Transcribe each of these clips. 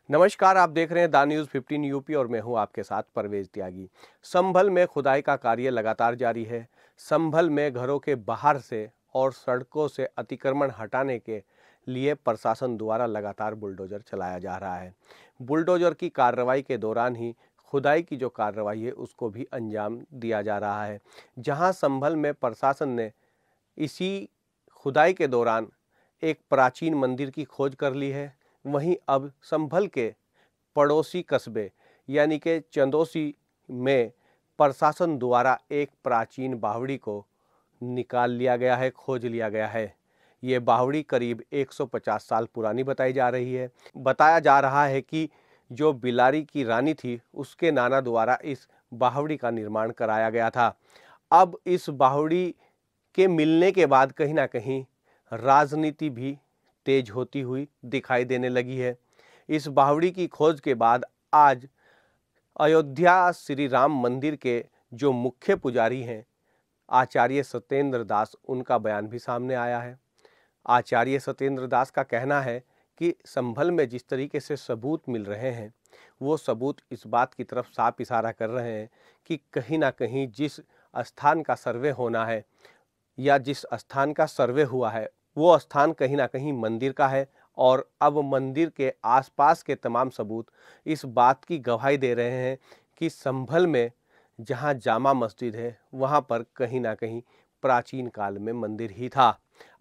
नमस्कार, आप देख रहे हैं द न्यूज़ 15 यूपी और मैं हूं आपके साथ परवेज त्यागी। संभल में खुदाई का कार्य लगातार जारी है। संभल में घरों के बाहर से और सड़कों से अतिक्रमण हटाने के लिए प्रशासन द्वारा लगातार बुलडोजर चलाया जा रहा है। बुलडोजर की कार्रवाई के दौरान ही खुदाई की जो कार्रवाई है उसको भी अंजाम दिया जा रहा है। जहां संभल में प्रशासन ने इसी खुदाई के दौरान एक प्राचीन मंदिर की खोज कर ली है, वहीं अब संभल के पड़ोसी कस्बे यानी कि चंदौसी में प्रशासन द्वारा एक प्राचीन बावड़ी को निकाल लिया गया है, खोज लिया गया है। ये बावड़ी करीब 150 साल पुरानी बताई जा रही है। बताया जा रहा है कि जो बिलारी की रानी थी उसके नाना द्वारा इस बावड़ी का निर्माण कराया गया था। अब इस बावड़ी के मिलने के बाद कहीं ना कहीं राजनीति भी तेज होती हुई दिखाई देने लगी है। इस बावड़ी की खोज के बाद आज अयोध्या श्री राम मंदिर के जो मुख्य पुजारी हैं आचार्य सत्येंद्र दास, उनका बयान भी सामने आया है। आचार्य सत्येंद्र दास का कहना है कि संभल में जिस तरीके से सबूत मिल रहे हैं वो सबूत इस बात की तरफ साफ इशारा कर रहे हैं कि कहीं ना कहीं जिस स्थान का सर्वे होना है या जिस स्थान का सर्वे हुआ है वो स्थान कहीं ना कहीं मंदिर का है। और अब मंदिर के आसपास के तमाम सबूत इस बात की गवाही दे रहे हैं कि संभल में जहां जामा मस्जिद है वहां पर कहीं ना कहीं प्राचीन काल में मंदिर ही था।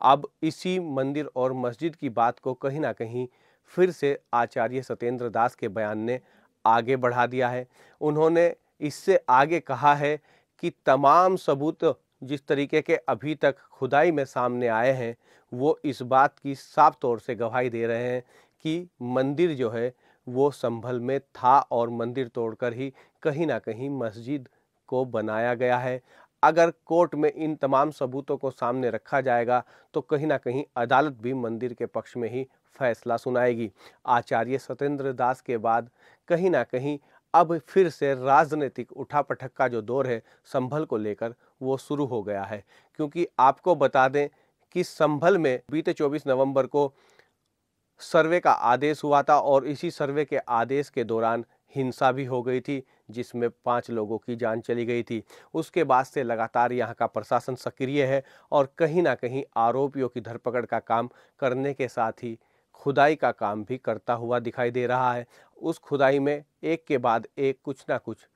अब इसी मंदिर और मस्जिद की बात को कहीं ना कहीं फिर से आचार्य सत्येंद्र दास के बयान ने आगे बढ़ा दिया है। उन्होंने इससे आगे कहा है कि तमाम सबूत जिस तरीके के अभी तक खुदाई में सामने आए हैं वो इस बात की साफ तौर से गवाही दे रहे हैं कि मंदिर जो है वो संभल में था और मंदिर तोड़कर ही कहीं ना कहीं मस्जिद को बनाया गया है। अगर कोर्ट में इन तमाम सबूतों को सामने रखा जाएगा तो कहीं ना कहीं अदालत भी मंदिर के पक्ष में ही फैसला सुनाएगी। आचार्य सत्येंद्र दास के बाद कहीं ना कहीं अब फिर से राजनीतिक उठापटक का जो दौर है संभल को लेकर वो शुरू हो गया है, क्योंकि आपको बता दें कि संभल में बीते 24 नवंबर को सर्वे का आदेश हुआ था और इसी सर्वे के आदेश के दौरान हिंसा भी हो गई थी जिसमें 5 लोगों की जान चली गई थी। उसके बाद से लगातार यहाँ का प्रशासन सक्रिय है और कहीं ना कहीं आरोपियों की धरपकड़ का काम करने के साथ ही खुदाई का काम भी करता हुआ दिखाई दे रहा है। उस खुदाई में एक के बाद एक कुछ ना कुछ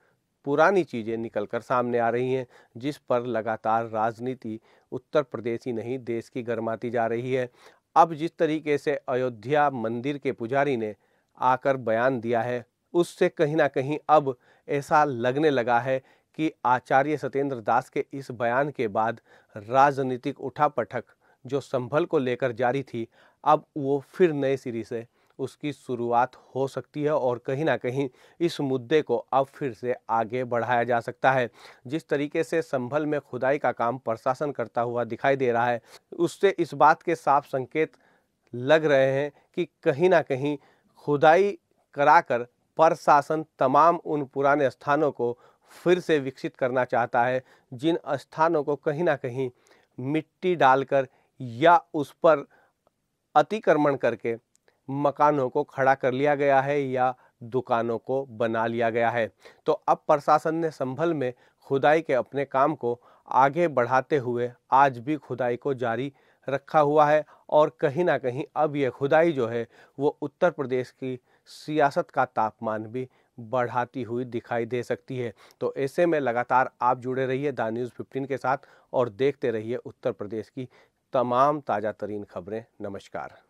पुरानी चीज़ें निकलकर सामने आ रही हैं, जिस पर लगातार राजनीति उत्तर प्रदेश ही नहीं देश की गर्माती जा रही है। अब जिस तरीके से अयोध्या मंदिर के पुजारी ने आकर बयान दिया है उससे कहीं ना कहीं अब ऐसा लगने लगा है कि आचार्य सत्येंद्र दास के इस बयान के बाद राजनीतिक उठापटक जो संभल को लेकर जारी थी अब वो फिर नए सिरे से उसकी शुरुआत हो सकती है और कहीं ना कहीं इस मुद्दे को अब फिर से आगे बढ़ाया जा सकता है। जिस तरीके से संभल में खुदाई का काम प्रशासन करता हुआ दिखाई दे रहा है उससे इस बात के साफ संकेत लग रहे हैं कि कहीं ना कहीं खुदाई कराकर प्रशासन तमाम उन पुराने स्थानों को फिर से विकसित करना चाहता है जिन स्थानों को कहीं ना कहीं मिट्टी डालकर या उस पर अतिक्रमण करके मकानों को खड़ा कर लिया गया है या दुकानों को बना लिया गया है। तो अब प्रशासन ने संभल में खुदाई के अपने काम को आगे बढ़ाते हुए आज भी खुदाई को जारी रखा हुआ है और कहीं ना कहीं अब यह खुदाई जो है वो उत्तर प्रदेश की सियासत का तापमान भी बढ़ाती हुई दिखाई दे सकती है। तो ऐसे में लगातार आप जुड़े रहिए द न्यूज़ 15 के साथ और देखते रहिए उत्तर प्रदेश की तमाम ताज़ा तरीन खबरें। नमस्कार।